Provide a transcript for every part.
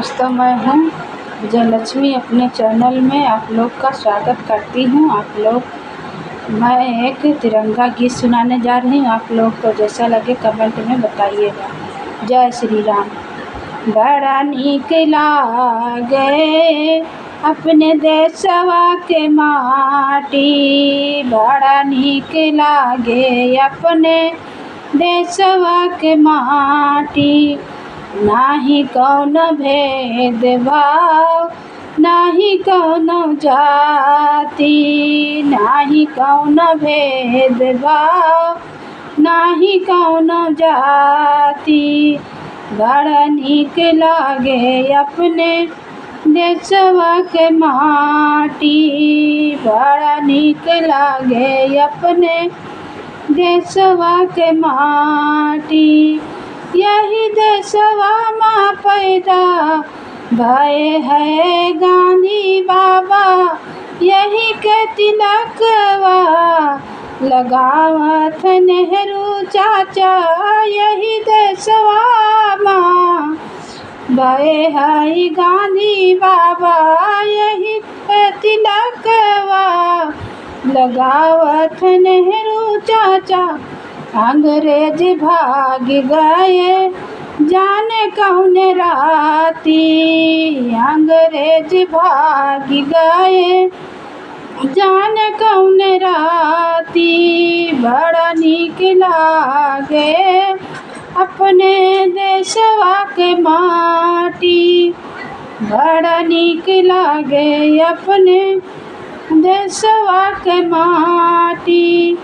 दोस्तों, मैं हूँ विजयलक्ष्मी। अपने चैनल में आप लोग का स्वागत करती हूँ। मैं एक तिरंगा गीत सुनाने जा रही हूँ। आप लोग को जैसा लगे कमेंट में बताइएगा। जय श्री राम। बड़ा नीक लागे अपने देशवा के माटी, बड़ा नीक लागे अपने देशवा के माटी। नाही कौनो भेदभाव, नाही कौनो जाति, नाही कौनो भेदभाव, नाही कौनो जाति। बड़ा नीक लागे अपने देशवा के माटी, बड़ा नीक लागे अपने देशवा के माटी। यही देशवा माँ पैदा भये है गांधी बाबा, यही के तिलकवा लगावत नेहरू चाचा। यही देशवा माँ भये है गांधी बाबा, यही के तिलकवा लगावत नेहरू चाचा। अंग्रेज भाग गए जाने कौन राती, अंग्रेज भाग गए जाने कौन राती। बड़ा नीक लागे अपने देशवा के माटी, बड़ा नीक लागे अपने देशवा के माटी।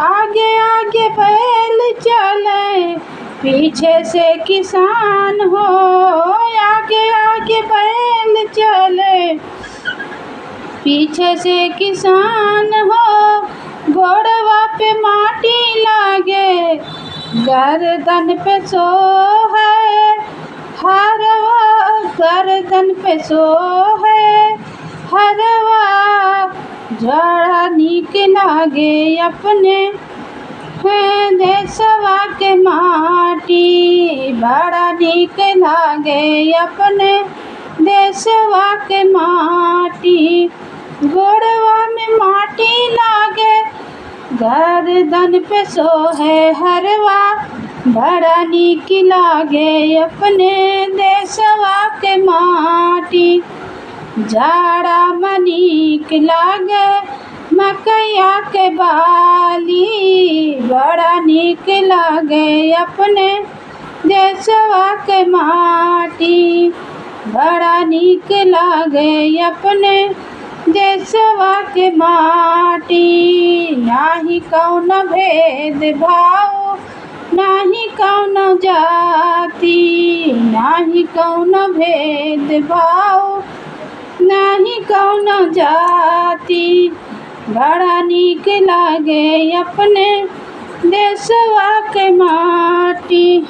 आगे आगे बैल चले पीछे से किसान हो, आगे आगे बैल चले पीछे से किसान हो। घोड़वा पे माटी लागे गर्दन पे सो है हरवा, गर्दन पे सो है हरवा। बड़ा नीक लागे अपने देशवा के माटी, बड़ा नीक लागे अपने देशवा के माटी। गोड़वा में माटी लागे गर्दन पे सो है हरवा, बड़ा नीक लागे अपने देशवा के माटी। जाड़ा में नीक लागे मकैया के बाली, बड़ा नीक लागे अपने देशवा के माटी, बड़ा नीक लागे अपने देशवा के माटी। नाही कौनो भेदभाव, नाही कौनो जाति, नाही कौनो भेदभाव, नाही कौनो जाति। बड़ा नीक लागे अपने देशवा के माटी।